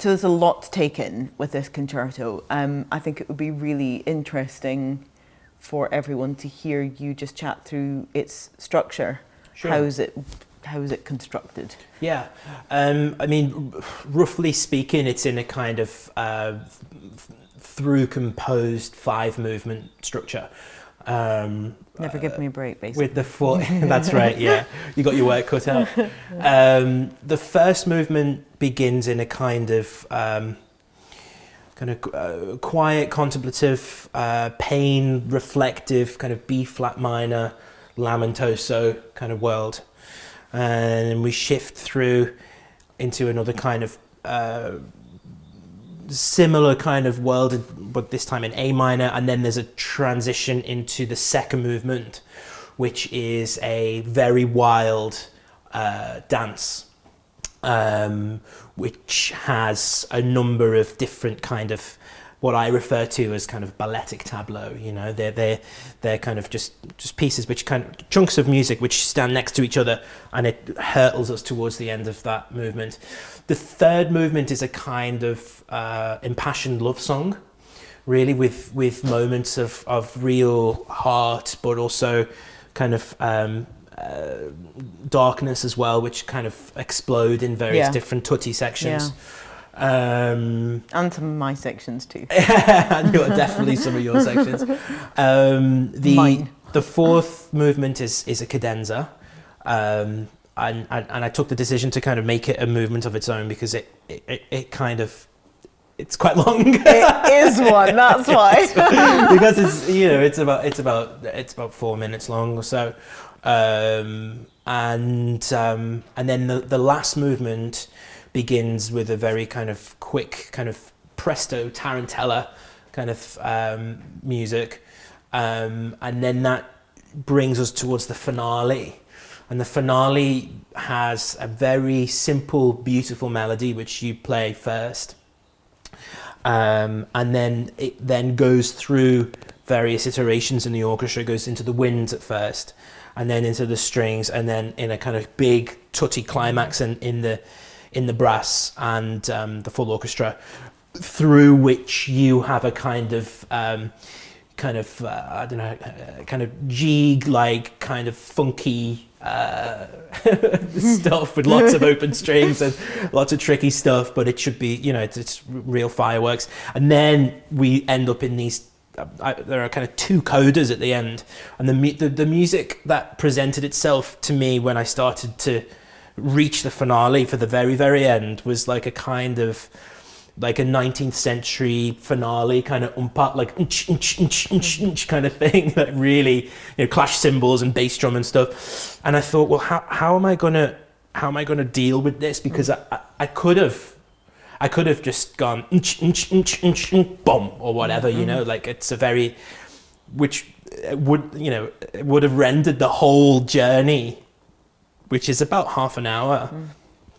So there's a lot to take in with this concerto. I think it would be really interesting for everyone to hear you just chat through its structure. Sure. How is it constructed? Yeah, I mean, roughly speaking, it's in a kind of through composed 5-movement structure. Never give me a break, basically. With the 4, that's right, yeah. You got your work cut out. The first movement begins in a kind of quiet, contemplative, pain, reflective, kind of B-flat minor, lamentoso kind of world. And we shift through into another kind of similar kind of world, but this time in A minor, and then there's a transition into the second movement, which is a very wild dance, which has a number of different kind of what I refer to as kind of balletic tableau. You know, they're kind of just pieces, which kind of chunks of music which stand next to each other, and it hurtles us towards the end of that movement. The third movement is a kind of impassioned love song, really, with moments of real heart, but also kind of darkness as well, which kind of explode in various different tutti sections. And some of my sections too. And definitely some of your sections. Mine. The fourth movement is a cadenza, and I took the decision to kind of make it a movement of its own because it kind of, it's quite long. It is one. That's why. Because it's about 4 minutes long or so, and then the last movement begins with a very kind of quick kind of presto tarantella kind of music, and then that brings us towards the finale. And the finale has a very simple, beautiful melody which you play first, and then it then goes through various iterations in the orchestra. It goes into the winds at first, and then into the strings, and then in a kind of big tutti climax in the brass and the full orchestra, through which you have a kind of kind of jig like kind of funky stuff with lots of open strings and lots of tricky stuff, but it should be, it's real fireworks. And then we end up in these there are kind of 2 codas at the end, and the music that presented itself to me when I started to reach the finale for the very, very end was like a kind of like a 19th century finale kind of like kind of thing, like really, clash cymbals and bass drum and stuff. And I thought, well, how am I gonna deal with this? Because I could have just gone boom or whatever, like it's a very, which would have rendered the whole journey, which is about half an hour,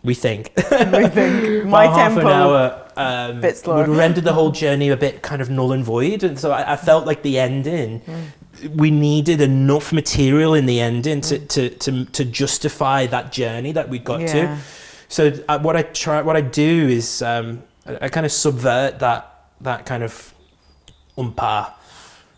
we think. My half tempo, an hour bit slower. would render the whole journey a bit kind of null and void. And so I felt like the ending, we needed enough material in the ending to justify that journey that we got to. So what I do is I kind of subvert that kind of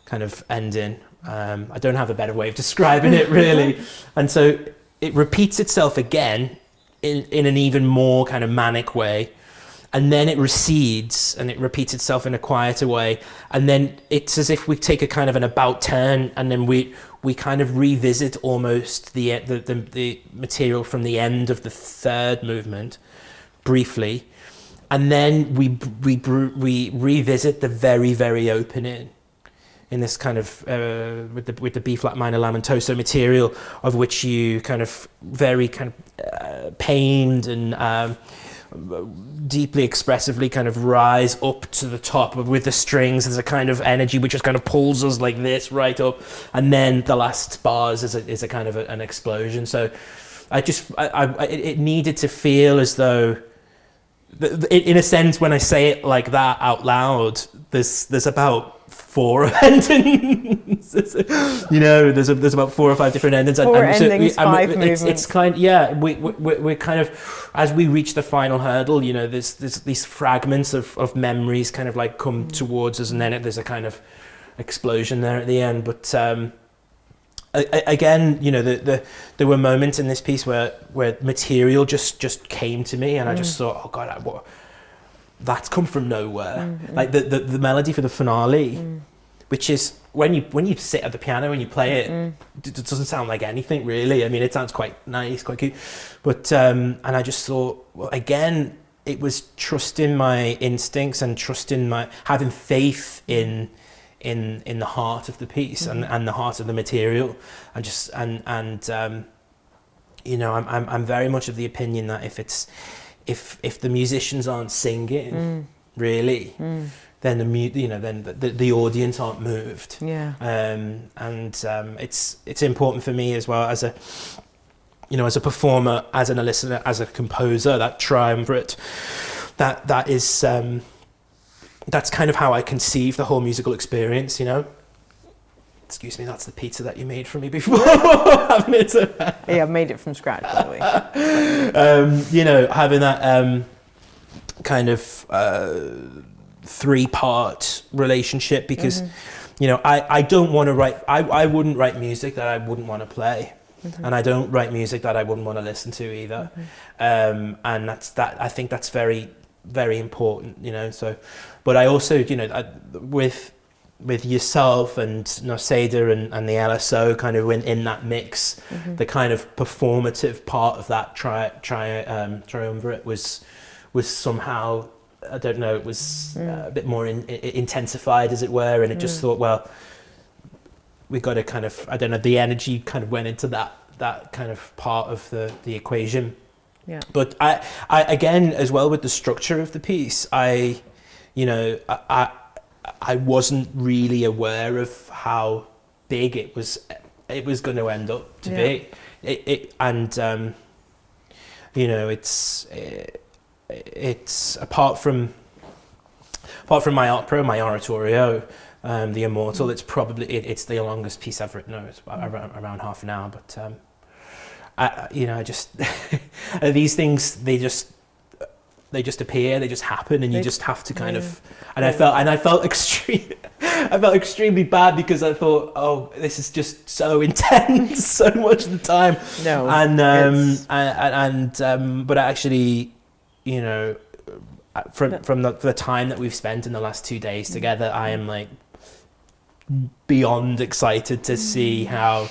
kind of ending. I don't have a better way of describing it, really. And so it repeats itself again in an even more kind of manic way, and then it recedes and it repeats itself in a quieter way, and then it's as if we take a kind of an about turn, and then we kind of revisit almost the material from the end of the third movement briefly, and then we revisit the very, very opening in this kind of with the B flat minor lamentoso material, of which you kind of very kind of pained and deeply expressively kind of rise up to the top with the strings. There's a kind of energy which just kind of pulls us like this right up, and then the last bars is a kind of an explosion. So it needed to feel as though, in a sense, when I say it like that out loud, there's about 4 endings. You know, there's about 4 or 5 different endings. 4 endings, 5 movements. It's kind of, yeah, we're kind of, as we reach the final hurdle, you know, there's these fragments of memories kind of like come towards us, and then there's a kind of explosion there at the end. But again, you know, there were moments in this piece where material just came to me, and I just thought, oh God, that's come from nowhere. Like the melody for the finale, which is when you sit at the piano and you play it, it doesn't sound like anything really. I mean, it sounds quite nice, quite cute, but and I just thought, well, again, it was trusting my instincts and trusting having faith in the heart of the piece and the heart of the material, and you know, I'm very much of the opinion that if the musicians aren't singing really, then the audience aren't moved. Yeah. It's important for me as well, as a performer, as a listener, as a composer, that triumvirate, that is that's kind of how I conceive the whole musical experience, you know. Excuse me, that's the pizza that you made for me before. Yeah, I've made it from scratch, by the way. You know, having that kind of 3-part relationship, because you know, I don't want to write, I wouldn't write music that I wouldn't want to play, and I don't write music that I wouldn't want to listen to either. And I think that's very, very important, you know. So, but I also, you know, with yourself and Noseda and the LSO kind of in that mix, the kind of performative part of that triumvirate was somehow, I don't know, it was a bit more intensified, as it were, and it just thought, well, we got to kind of, I don't know, the energy kind of went into that kind of part of the equation. Yeah. But I again, as well, with the structure of the piece, I wasn't really aware of how big it was going to end up to be. And you know, it's apart from my opera, my oratorio, The Immortal, it's probably it's the longest piece I've written. It's around half an hour, but you know, I just these things, they just appear, they just happen, and you just have to kind of. And I felt extremely bad, because I thought, oh, this is just so intense, so much of the time. No, but actually, you know, from the time that we've spent in the last 2 days together, I am like beyond excited to see how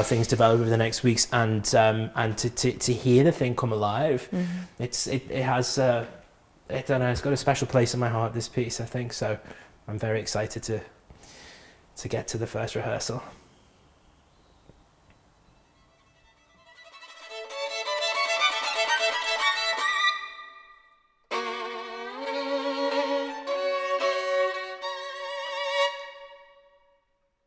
things develop over the next weeks, and to hear the thing come alive. It has I don't know, it's got a special place in my heart, this piece, I think. So I'm very excited to get to the first rehearsal.